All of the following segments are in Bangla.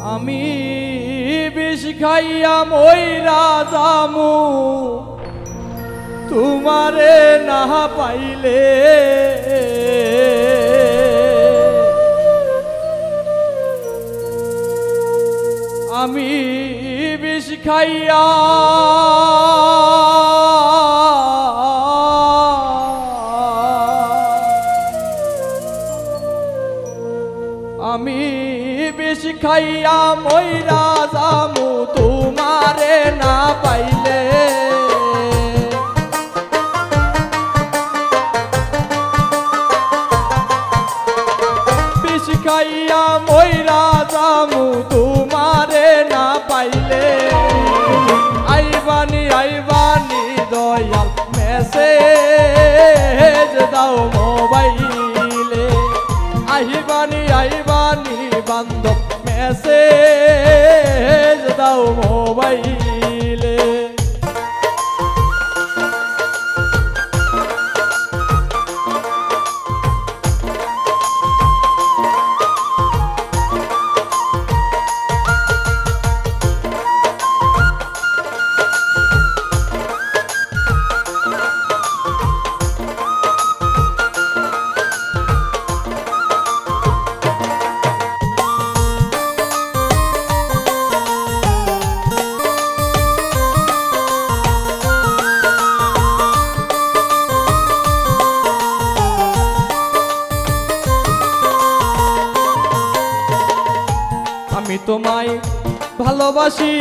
আমি বিষ খাইয়া মইরা যামু তোমারে না পাইলে আমি বিষ খাইয়া আমি বিষ খাইয়া মইরা যামু তোমারে না পাইলে বিষ খাইয়া মইরা যামু তোমারে না পাইলে আইবানি আইবানি দয়াল মেসেজ দাও মোবাইলে আইবানি আইবানি বান্ধব মেসেজ দাও মোবাইলে আমি তোমায় ভালোবাসি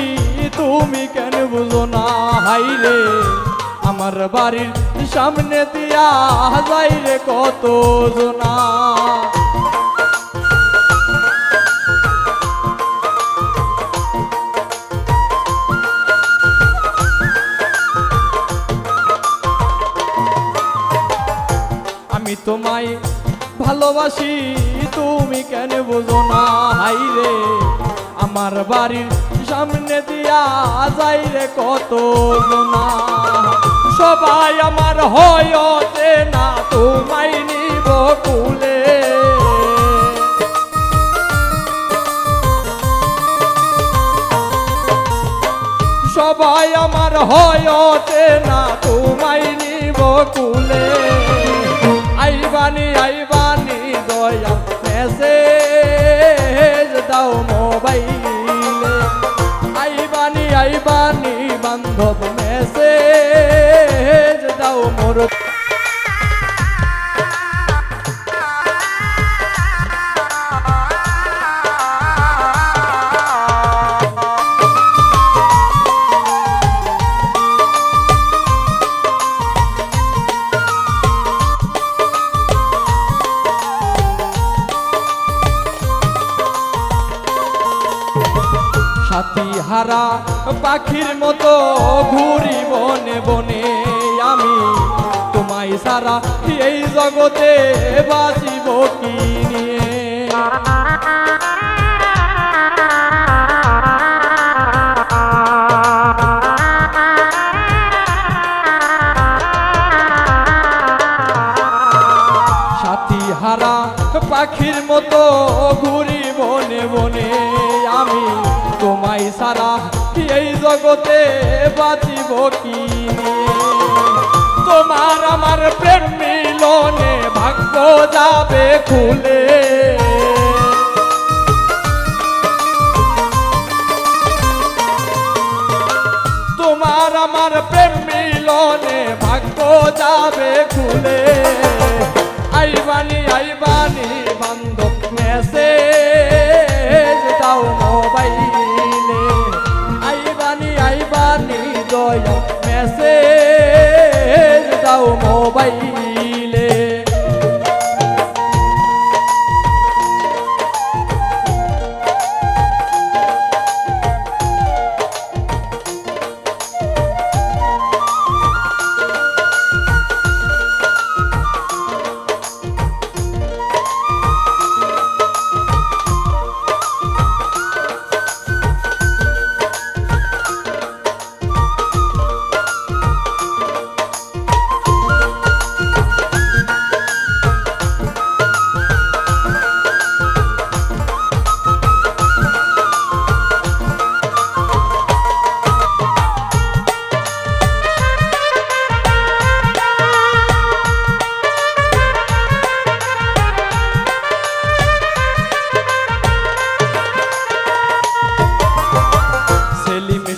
তুমি কেন বুঝো না হাইরে আমার বাড়ির সামনে দিয়া যাই রে কত জনা আমি তোমায় ভালোবাসি তুমি কেন বুঝো না হাইরে আমার বাড়ির সামনে দিয়া যাই রে কত জনা সবাই আমার হয়তে না তোমায় নিব কুলে সবাই আমার হয়তে না তোমায় নিব কুলে আইবানি আইবানি দয়া মেসেজ দাও মোবাইলে আইবানি আইবানি বান্ধব মেসেজ দাও মোর সাথী হারা পাখির মতো ঘুরি বনে বনে আমি তোমায় সারা এই জগতে বাঁচিব কি নিয়ে সাথী হারা পাখির মতো ঘুরি বনে বনে আমি তোমায় সারা এই জগতে বাঁচিব কি তোমার আমার প্রেম মিলনে ভাগ্য যাবে খুলে তোমার আমার প্রেম মিলনে ভাগ্য যাবে খুলে আইবানি আইবানি বান্ধব মেসেজ দাও মোবাইলে আইবানি আইবানি দয়া মেসেজ দাও মোবাইলে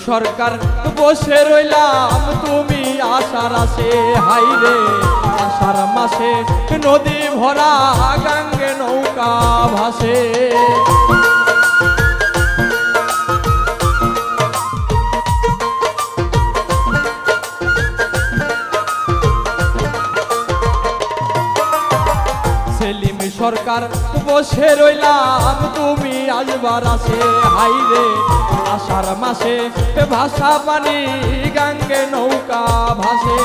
সরকার বসে রইলাম তুমি আশার আসে হাইরে আষাঢ় মাসে নদী ভরা গাঙ্গে নৌকা ভাসে সেলিম সরকার বসে রইলাম তুমি আসবার আসে হাইরে আষাঢ় মাসে ভাষা পানি গাঙ্গে নৌকা ভাসে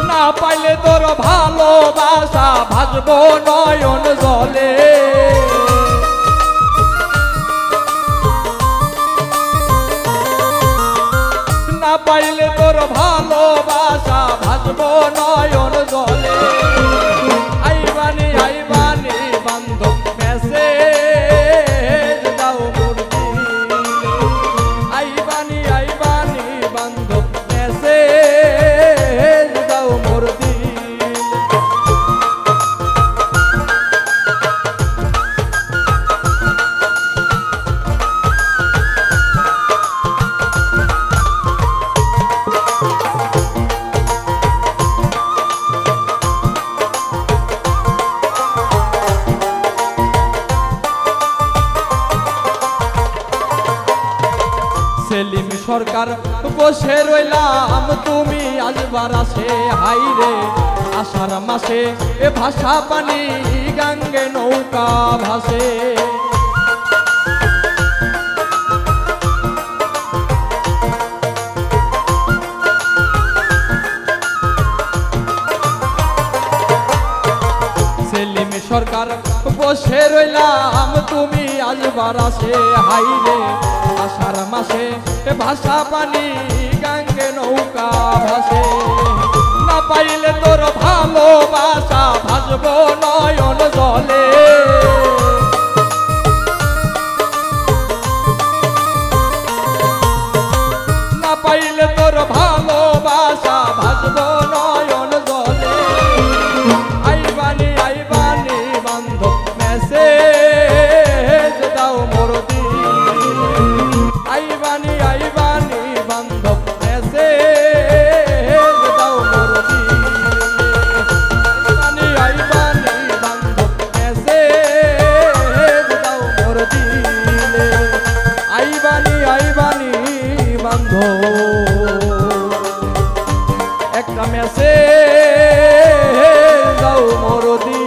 না পাইলে তোর ভালোবাসা ভাসবো নয়ন জলে না পাইলে তোর ভালোবাসা ভাসবো নয়ন জলে আইবানি আইবানি বান্ধব মেসেজ দাও মোর দিলে আইবানি আইবানি বান্ধব মেসেজ দাও মোর দিলে সেলিম সরকার বসে রইলাম তুমি আসবার আসে হাইরে আষাঢ় মাসে ভাষা পানি গাঙ্গে নৌকা ভাসে সেলিম সরকার বসে রইলাম তুমি আসবার আসে হাইরে আষাঢ় মাসে ভাষা পানি গাঙ্গে নৌকা ভাসে না পাইলে তোর ভালোবাসা ভাসবো নয়ন জলে না পাইলে তোর ভালোবাসা ভাসবো নয়ন জলে আইবানি আইবানি বান্ধব মেসেজ দাও মোর দিলে আইবানি আইবানি বান্ধব মেসেজ দাও মোর দিলে আইবানি আইবানি বান্ধব মেসেজ দাও মোর দিলে আইবানি আইবানি বান্ধব একটা মেসেজ দাও মোর দিলে